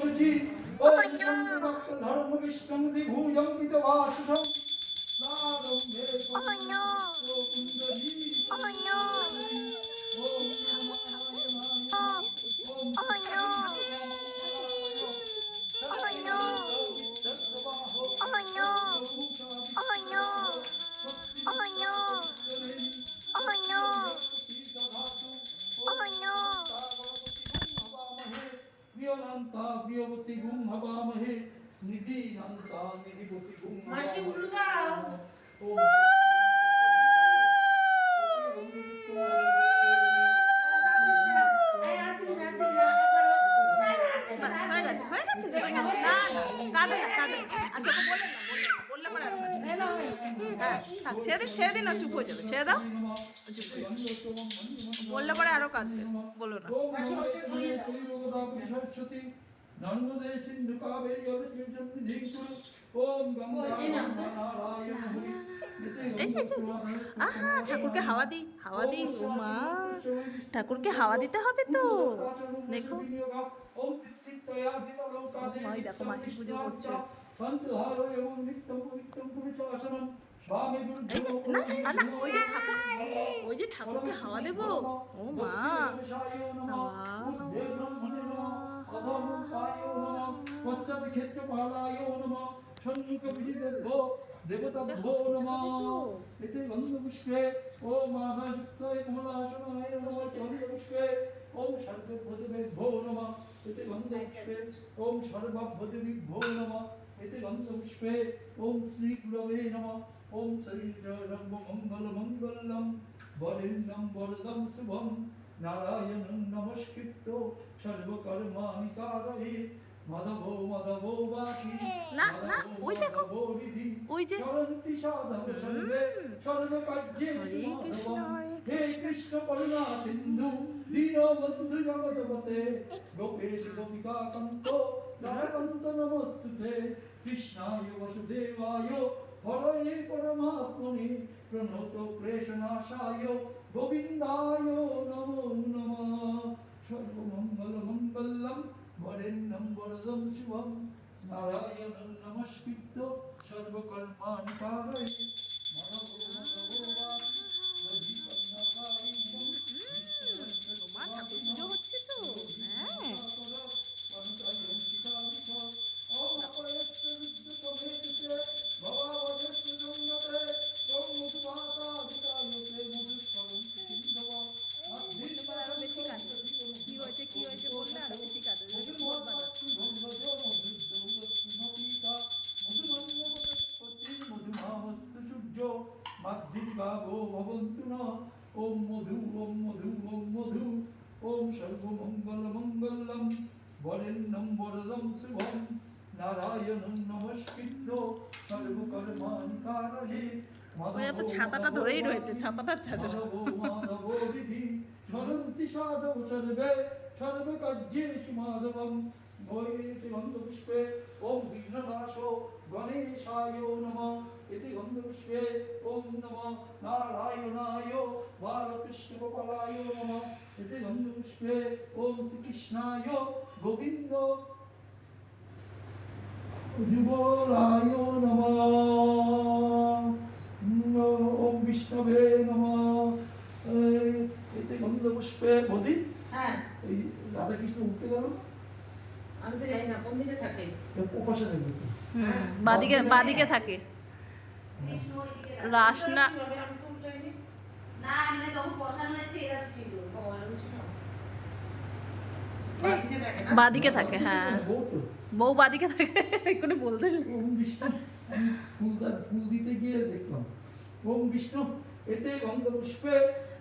शुचि ओम शंकर धर्म विष्णु दिभुजं पितवासुषं नादं भेषो कुंडली ओम प्रियनंता प्रियवती गुम हवामहे निधि नंता निधिवती गुम मासी बोलो दाओ ছেড়ে দিন না, চুপ হয়ে যাবে, ছেড়ে দাও, বললে পরে আরো কাঁদবে, বলো না। सरस्वती नर्मदे सिंधु कावेरी जलनिधि कुरु ओम गंगा আহা, ঠাকুরকে হাওয়া দিই, হাওয়া দিই। ও মা, ঠাকুরকে হাওয়া দিতে হবে তো, দেখো। ওই দেখো মাসি পুজো করছে। না না, ওই যে ঠাকুরকে হাওয়া দেবো। ও মা, देवताभ्यो नमः इति गन्धपुष्पे ओम माघशुक्ताय कमलासनाय नमः चन्द्रपुष्पे ओम सर्वभूतेभ्यो नमः इति गन्धपुष्पे ओम सर्वभूतेभ्यो नमः इति गन्धपुष्पे ओम श्री गुरवे नमः ओम श्री सर्वमङ्गलमङ्गलं वरेण्यं वरदं शुभं नारायणं नमस्कृत्य सर्वकर्माणि कारये माधवो माधवो वासी না না, ওই দেখো, ওই যে চরন্তি সাধব সর্বে সর্বকার্যেষু মাধবম হে কৃষ্ণ করুণা সিন্ধু দীনবন্ধু জগৎপতে গোপেশ গোপিকা কান্ত রাধাকান্ত নমস্তুতে কৃষ্ণায় বসুদেবায় হরয়ে পরমাত্মনে প্রণত ক্লেশনাশায় গোবিন্দায় নমো নমঃ সর্বমঙ্গলমঙ্গলম वरेण्यं वरदं शिवं नारायणं नमस्कृत्य सर्वकर्माणि कारये কি হয়েছে বললে আরো বেশি কাঁদে। ओम मधु ओम मधु ओम मधु ओम सर्वमंगलमंगलम वरेण्यं वरदं शुभं नारायणं नमस्कृत्य सर्वकर्माणि कारये ওই তো ছাতাটা ধরেই রয়েছে, ছাতাটা সরন্তি সাধব সর্বে সর্বকার্যেষু মাধবম গৌরীতি গন্ধপুষ্পে ওম বিঘ্ননাশো গণেশায় নমঃ ইতি গন্ধপুষ্পে ওম নমঃ নারায়ণায় বালকৃষ্ণগোপালায় নমঃ ইতি গন্ধপুষ্পে ওম শ্রীকৃষ্ণায় গোবিন্দ যুগলায় নমঃ ওম বিষ্ণবে নমঃ এতে গন্ধপুষ্পে মোদি হ্যাঁ এই রাধাকৃষ্ণ উঠতে গেল, আমি তো জানি না কোন দিকে থাকে। উপাসে থাকবে বাদিকে, বাদিকে থাকে রাসনা। আমি তো উঠাইনি। না আমরা যখন বসানো হয়েছে এরা ছিল ও এরকম ছিল। বাদিকে থাকে না? বাদিকে থাকে, হ্যাঁ, বউ তো বউ বাদিকে থাকে। এক্ষুনি বলতে ওম বিষ্ণু আমি ফুল দিতে গিয়ে দেখলাম ওম বিষ্ণু এতে গন্ধপুষ্পে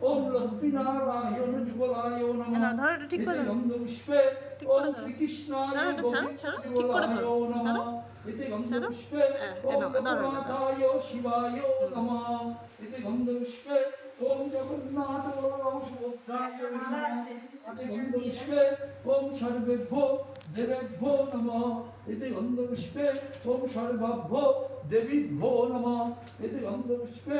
ওম লক্ষ্মী নারায়ণ যুগলায় নমঃ না, ধরো এটা ঠিক করে এতে ধরো। গন্ধপুষ্পে ঠিক করে ওম ধরো। শ্রীকৃষ্ণায় ছাড়ো এটা, ছাড়ো, ছাড়ো, ঠিক করে ধরো, যুগলায় ছাড়ো। নমঃ এতে গন্ধপুষ্পে হ্যাঁ, ওম ধরো, ধরো, ধরো। লোকনাথায় শিবায় নমঃ এতে গন্ধপুষ্পে ওম জগন্নাথ বলরাম সুভদ্রায় নমঃ এতে গন্ধপুষ্পে ওম সর্বেভ্যো দেবেভ্যো নমঃ এতে গন্ধপুষ্পে ওম সর্বাভ্যো দেবীভ্যো নমঃ এতে গন্ধপুষ্পে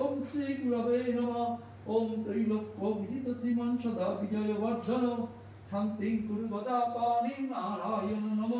ওম শ্রী গুরবে নমঃ ওম ত্রৈলোক্য বিজিত শ্রীমান সদা বিজয় বর্ধন শান্তিং কুরু গদাপানি নারায়ণ নমঃ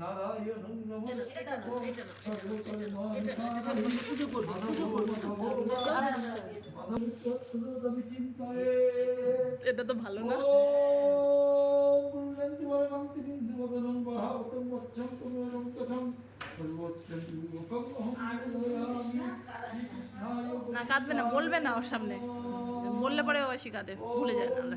নারায়ণং এটা না, এটা না, এটা না, এটা না, এটা না, এটা না, পুজো করবো চিন্তায় এটা তো ভালো না। না কাঁদবে না, বলবে না ওর সামনে, বললে পরে ও শিখাতে ভুলে যায় না।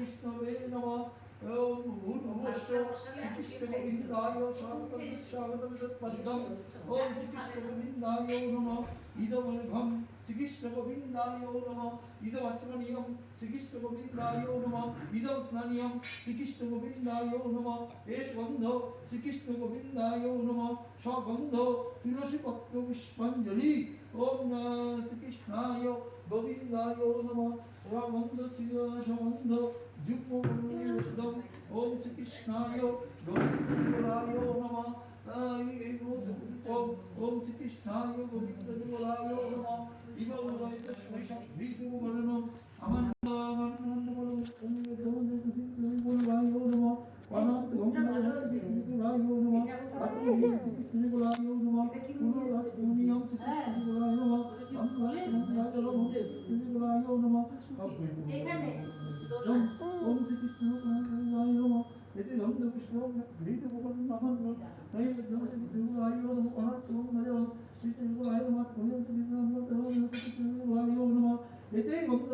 শ্রীকৃষ্ণ গোবিন্দায় নমঃ ইদম আচমনীয়ম শ্রীকৃষ্ণ গোবিন্দায় নমঃ ইদম স্নানিয়ম শ্রীকৃষ্ণ গোবিন্দায় নমঃ এষ গন্ধ শ্রীকৃষ্ণ গোবিন্দায় নমঃ সগন্ধ তুলসী পত্র পুষ্পাঞ্জলি ওম শ্রীকৃষ্ণায় গোবিন্দায় নমঃ সগন্ধ সগন্ধ যুগ্ম বর্ণিষ্ঠম ওম শ্রীকৃষ্ণায় গোবিন্দায় নমঃ ওম শ্রীকৃষ্ণায় গোবিন্দায় নমঃ ইবং তস্মৈ বিষ্ণু বর্ণনম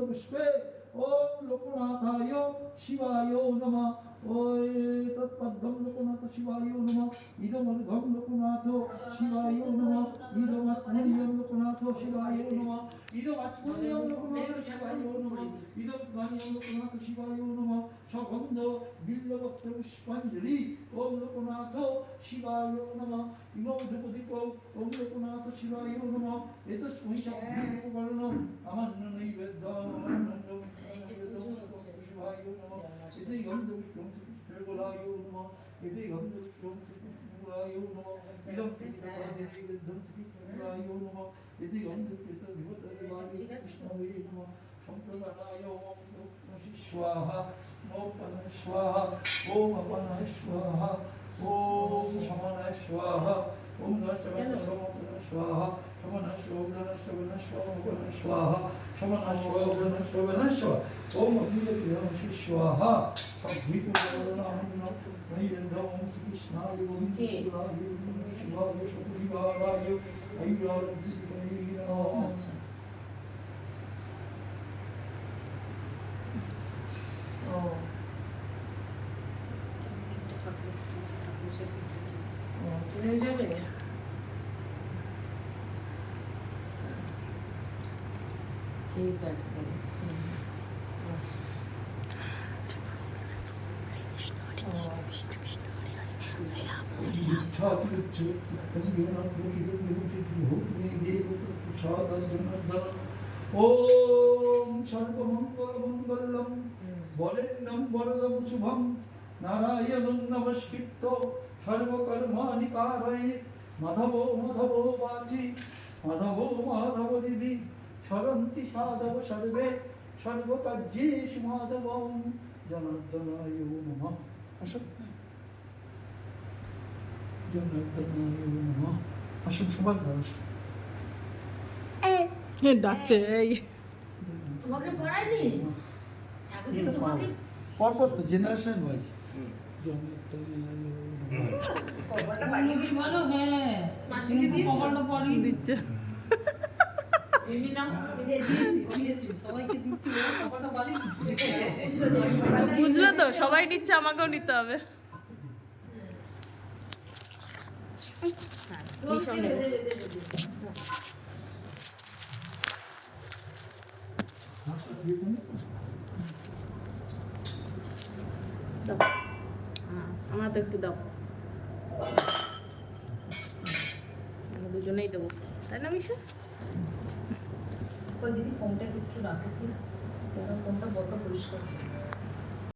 পুষ্পে ওম লোকনাথায় শিবায় নমঃ ওই তৎপদ্মং লোকনাথ শিবায় নমঃ ইদমর্ঘং লোকনাথ শিবায় নমঃ ইদমাত্মনিয়ম লোকনাথ শিবায় নমঃ ইদমাত্মনিয়ম লোকনাথ শিবায় নমঃ ইদম স্নানিয়ম লোকনাথ শিবায় নমঃ সগন্ধ বিল্লপত্র পুষ্পাঞ্জলি ওম লোকনাথ শিবায় নমঃ ইমং ধূপদীপ ওম লোকনাথ শিবায় নমঃ এতস্মৈ সব্বির্বর্ণম আমান্ন নৈবেদ্যম শিবায় নমঃ এতে গন্ধপুষ্পং শ্রীকৃষ্ণগোলায় নমঃ এতে গন্ধপুষ্পং শ্রীকৃষ্ণগোলায় নমঃ ইদং শ্রীকৃষ্ণগোলায় শ্রীকৃষ্ণগোলায় নমঃ এতে গন্ধপুষ্পং কৃষ্ণবে নমঃ সম্প্রদানায় ওম স্বাহা ওম পনঃ স্বাহা ওম অপনঃ স্বাহা ওম সমানায় স্বাহা ওম দশমনঃ স্বাহা সমানঃ স্বাহা স্বাহা সমানঃ স্বাহা ওম অগ্নিদেবী স্বাহা সদ্ভিতোরণামন্ন নৈবেদ্যং শ্রীকৃষ্ণায় গোবিন্দায় শিবায় সতুজিবায় আয়ুরারোগ্যৈ নমঃ চলে যাবে ঠিক আছে ওম সর্বমঙ্গল মঙ্গলম বরেণ্যম বরদম শুভম নারায়ণং নমস্কৃত্য সর্বকর্মাণি কারয়ে মাধবো মাধবো বাচি মাধবো মাধব দিদি স্মরন্তি সাধব সর্বে সর্বকার্যেষু মাধবম জনার্দনায় নমঃ। আসুন জনার্দনায় নমঃ। আসুন সুভাষ দা আসুন। ডাকছে এই তোমাকে পড়ায়নি? ঠাকুর কি তোমাকে পরপর তো জেনারেশন ওয়াইজ জনার্দনায় নমঃ। কপালটা বাড়িয়ে দিই। বলো হ্যাঁ মাসিকে দিয়েছো? কপালটা পরিয়ে দিচ্ছে এমনি নাও দিয়েছি সবাইকে দিচ্ছি ওরা কপালটা বাড়িয়ে বুঝলো তো, সবাই নিচ্ছে, আমাকেও নিতে হবে। ভীষণ নেবো। দাও। আমার তো একটু দাও, আমরা দুজনেই দেবো, তাই না মিশা? দিদি ফোনটা একটু রাখো প্লিজ, ফোনটা বড্ড পরিষ্কার।